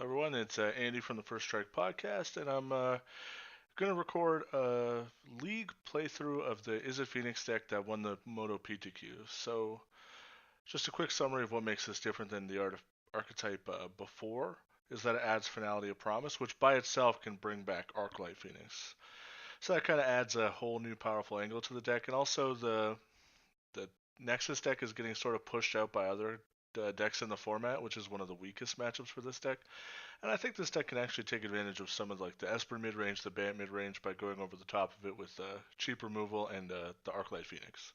Everyone, it's Andy from the First Strike Podcast, and I'm going to record a league playthrough of the Izzet Phoenix deck that won the Moto PTQ. So, just a quick summary of what makes this different than the archetype before is that it adds Finality of Promise, which by itself can bring back Arclight Phoenix. So that kind of adds a whole new powerful angle to the deck, and also the Nexus deck is getting sort of pushed out by other decks in the format, which is one of the weakest matchups for this deck. And I think this deck can actually take advantage of some of like the Esper mid range, the Bant mid range by going over the top of it with cheap removal and the Arclight Phoenix.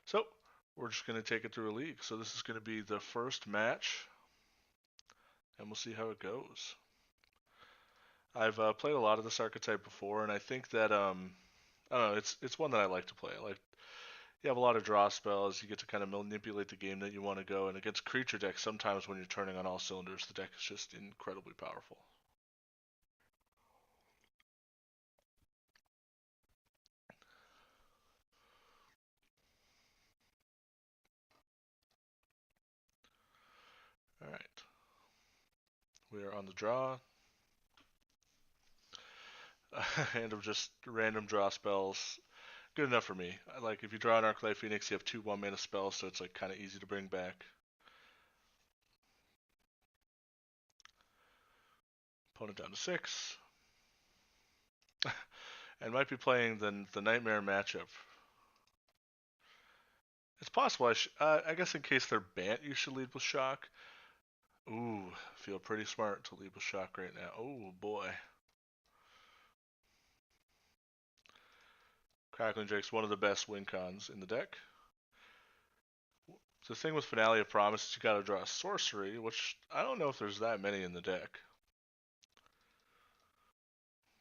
So we're just going to take it through a league. So this is going to be the first match, and we'll see how it goes. I've played a lot of this archetype before, and I think that I don't know, it's one that I like to play. I like you have a lot of draw spells. You get to kind of manipulate the game that you want to go. And against creature decks, sometimes when you're turning on all cylinders, the deck is just incredibly powerful. All right, we are on the draw. And of just random draw spells. Good enough for me. I like if you draw an Arclight Phoenix, you have two 1 mana spells, so it's like kind of easy to bring back. Opponent down to 6. And might be playing the Nightmare matchup. It's possible. I guess in case they're Bant, you should lead with Shock. Ooh, feel pretty smart to lead with Shock right now. Oh boy. Crackling Drake's one of the best win cons in the deck. The thing with Finale of Promise is you gotta draw a sorcery, which I don't know if there's that many in the deck.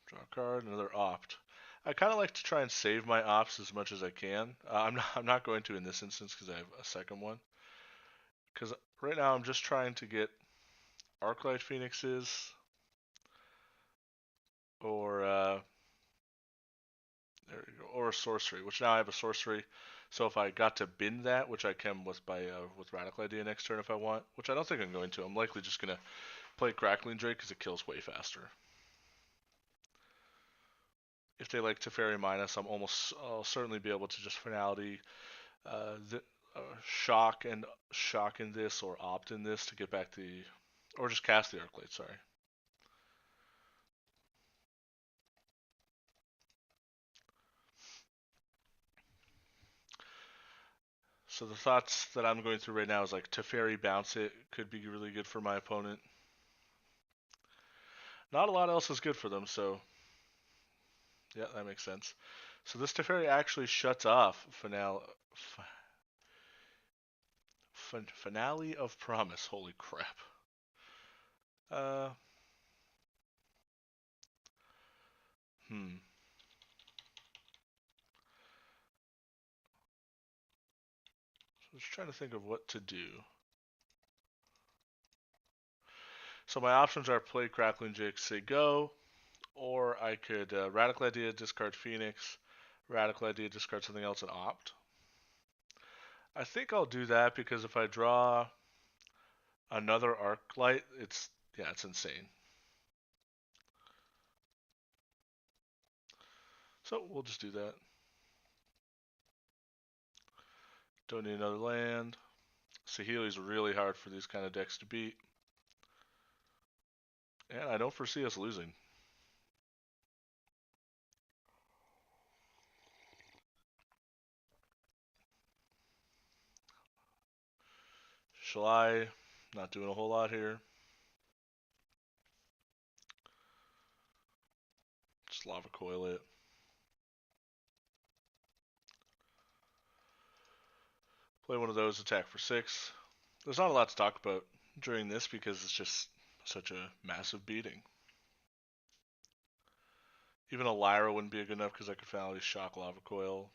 Draw a card, another opt. I kind of like to try and save my ops as much as I can. I'm not going to in this instance because I have a second one. Because right now I'm just trying to get Arclight Phoenixes or there you go, or a sorcery. Which now I have a sorcery. So if I got to bin that, which I can with Radical Idea next turn if I want, which I don't think I'm going to. I'm likely just gonna play Crackling Drake because it kills way faster. If they like Teferi minus, I'll certainly be able to just finality the shock in this or opt in this to get back the or just cast the Arclight. Sorry. So the thoughts that I'm going through right now is like Teferi bounce it could be really good for my opponent. Not a lot else is good for them, so yeah, that makes sense. So this Teferi actually shuts off finale of promise. Holy crap. Uh, hmm. So I'm just trying to think of what to do. So my options are play Crackling Jake, say go, or I could Radical Idea, discard Phoenix, Radical Idea, discard something else, and opt. I think I'll do that because if I draw another Arclight, it's insane. So we'll just do that. Don't need another land. Saheeli's really hard for these kind of decks to beat. And I don't foresee us losing. Shall I? Not doing a whole lot here. Just lava coil it. Play one of those, attack for 6. There's not a lot to talk about during this because it's just such a massive beating. Even a Lyra wouldn't be good enough because I could finally shock lava coil.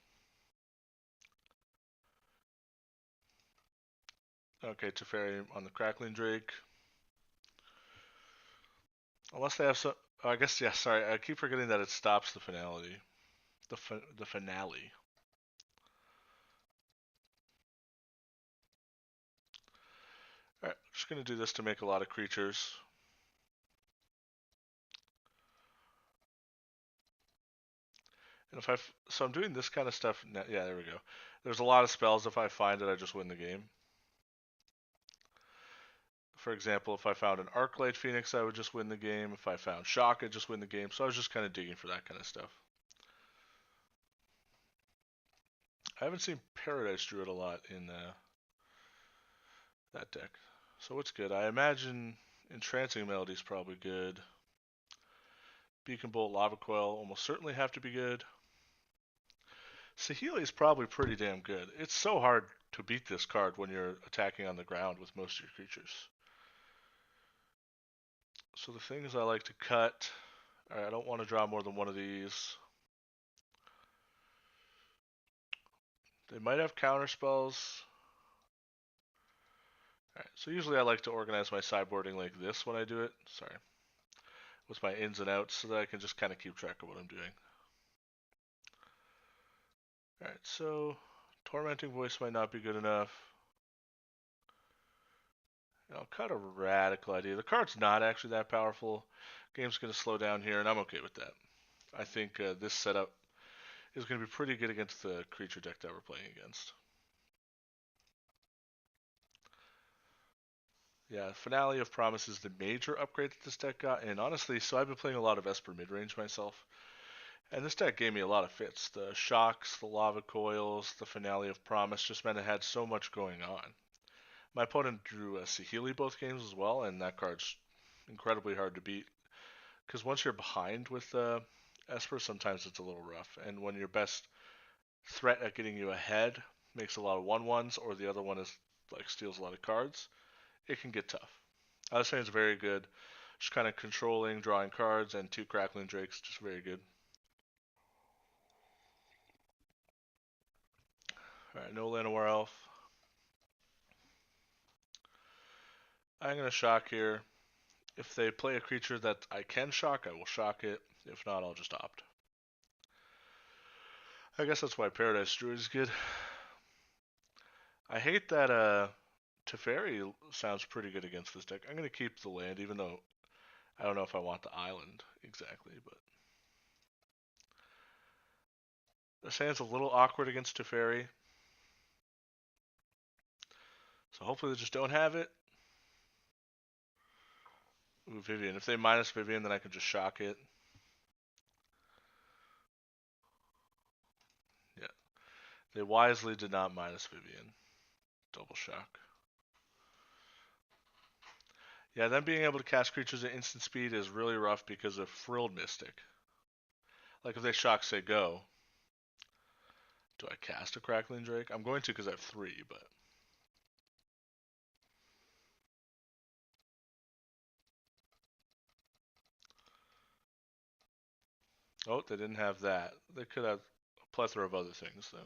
Okay, Teferi on the Crackling Drake. Unless they have some. Oh, I guess, yeah, sorry. I keep forgetting that it stops the finality. The finale. Alright, just going to do this to make a lot of creatures. And so I'm doing this kind of stuff. Now, yeah, there we go. There's a lot of spells. If I find it, I just win the game. For example, if I found an Arclight Phoenix, I would just win the game. If I found Shock, I'd just win the game. So I was just kind of digging for that kind of stuff. I haven't seen Paradise Druid a lot in that deck. So what's good? I imagine Entrancing Melody is probably good. Beacon Bolt, Lava Coil almost certainly have to be good. Saheeli is probably pretty damn good. It's so hard to beat this card when you're attacking on the ground with most of your creatures. So the things I like to cut. Alright, I don't want to draw more than one of these. They might have counter spells. Alright, so usually I like to organize my sideboarding like this when I do it. Sorry. With my ins and outs so that I can just kind of keep track of what I'm doing. Alright, so Tormenting Voice might not be good enough. And I'll cut a Radical Idea. The card's not actually that powerful. Game's going to slow down here, and I'm okay with that. I think this setup is going to be pretty good against the creature deck that we're playing against. Yeah, Finale of Promise is the major upgrade that this deck got, and honestly, so I've been playing a lot of Esper midrange myself, and this deck gave me a lot of fits. The Shocks, the Lava Coils, the Finale of Promise just meant it had so much going on. My opponent drew a Saheeli both games as well, and that card's incredibly hard to beat, because once you're behind with Esper, sometimes it's a little rough, and when your best threat at getting you ahead makes a lot of 1/1s, or the other one is like steals a lot of cards, it can get tough. I was saying it's very good. Just kind of controlling, drawing cards, and 2 Crackling Drakes, just very good. Alright, no Llanowar Elf. I'm going to shock here. If they play a creature that I can shock, I will shock it. If not, I'll just opt. I guess that's why Paradise Druid is good. I hate that Teferi sounds pretty good against this deck. I'm going to keep the land, even though I don't know if I want the island exactly, but this hand's a little awkward against Teferi. So hopefully they just don't have it. Ooh, Vivian. If they minus Vivian, then I can just shock it. Yeah. They wisely did not minus Vivian. Double shock. Yeah, them being able to cast creatures at instant speed is really rough because of Frilled Mystic. Like if they shock, say, go. Do I cast a Crackling Drake? I'm going to because I have 3, but... Oh, they didn't have that. They could have a plethora of other things, though.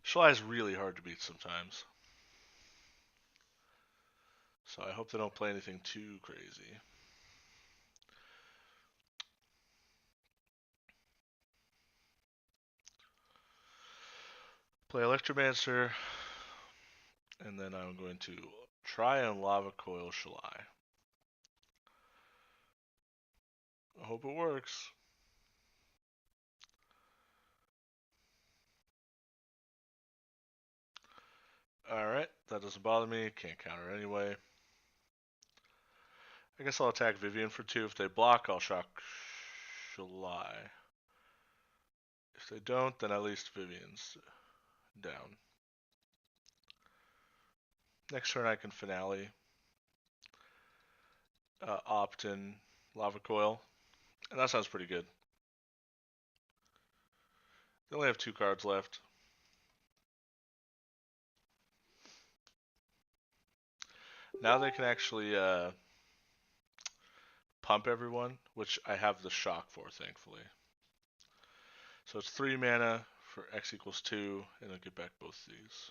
Shy is really hard to beat sometimes. So I hope they don't play anything too crazy. Play Electromancer, and then I'm going to try and Lava Coil Shalai. I hope it works. Alright, that doesn't bother me. Can't counter anyway. I guess I'll attack Vivian for 2. If they block, I'll shock Shalai. If they don't, then at least Vivian's down. Next turn I can Finale. Opt in Lava Coil. And that sounds pretty good. They only have 2 cards left. Now they can actually pump everyone, which I have the shock for, thankfully. So it's 3 mana for X equals 2, and I'll get back both these.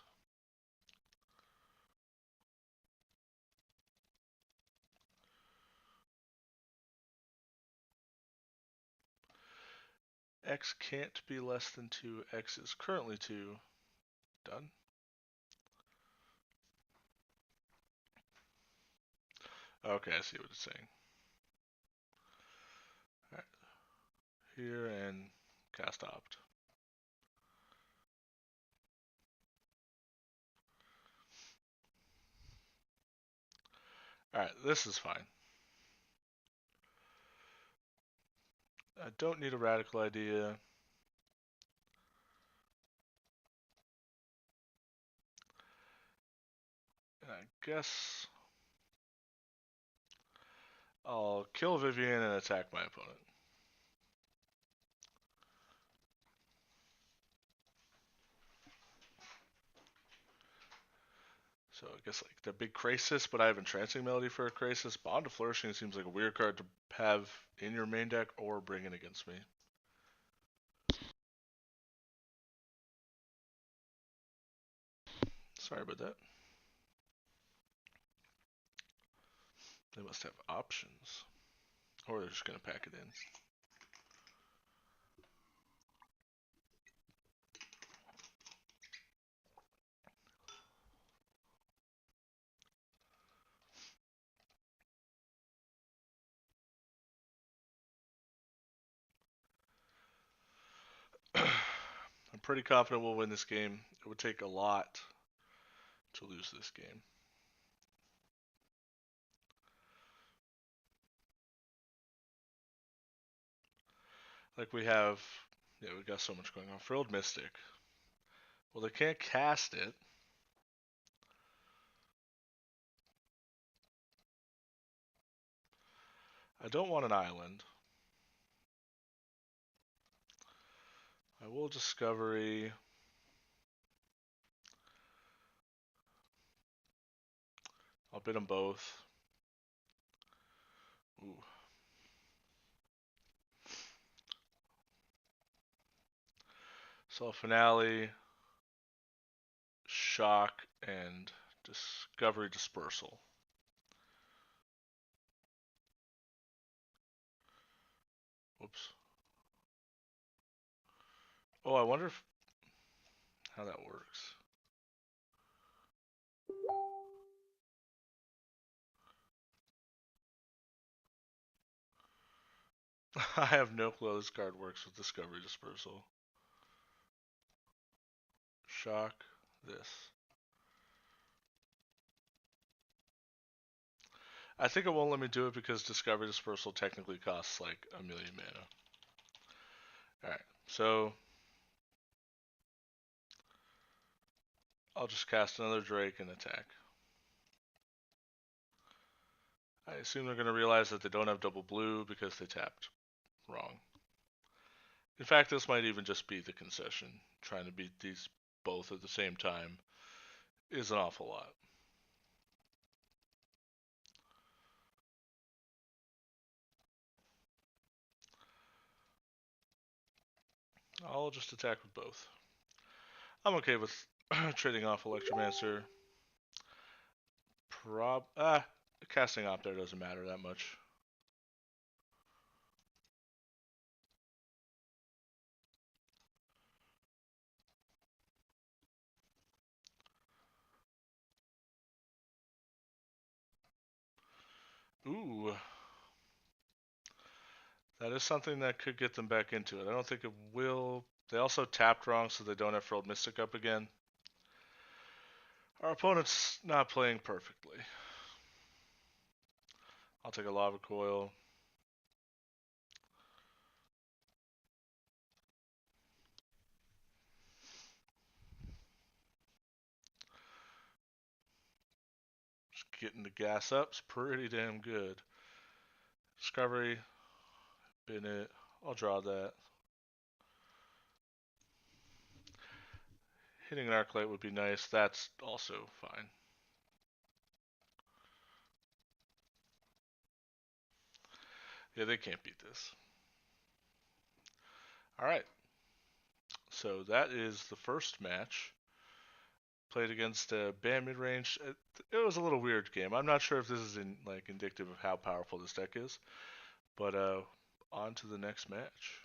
X can't be less than 2. X is currently 2. Done. Okay, I see what it's saying. Alright, here and cast opt. Alright, this is fine. I don't need a radical idea. And I guess I'll kill Vivian and attack my opponent. So I guess like the big Krasis, but I have Entrancing Melody for a Krasis. Bond of Flourishing seems like a weird card to have in your main deck or bring in against me. Sorry about that. They must have options. Or they're just going to pack it in. I'm pretty confident we'll win this game. It would take a lot to lose this game. Like we have, yeah, we got so much going on. Frilled Mystic. Well, they can't cast it. I don't want an island. I will Discovery. I'll bid them both. Ooh. So Finale, Shock, and Discovery Dispersal. Whoops. Oh, I wonder how that works. I have no clue how this card works with Discovery Dispersal. Shock this. I think it won't let me do it because Discovery Dispersal technically costs like 1,000,000 mana. Alright, so I'll just cast another Drake and attack. I assume they're going to realize that they don't have double blue because they tapped wrong. In fact, this might even just be the concession. Trying to beat these both at the same time is an awful lot. I'll just attack with both. I'm okay with trading off Electromancer. Casting Op there doesn't matter that much. Ooh. That is something that could get them back into it. I don't think it will. They also tapped wrong, so they don't have Frilled Mystic up again. Our opponent's not playing perfectly. I'll take a Lava Coil. Just getting the gas up's pretty damn good. Discovery. Bin it. I'll draw that. Hitting an Arclight would be nice. That's also fine. Yeah, they can't beat this. Alright. So that is the first match. Played against Bam mid-range. It was a little weird game. I'm not sure if this is indicative of how powerful this deck is. But on to the next match.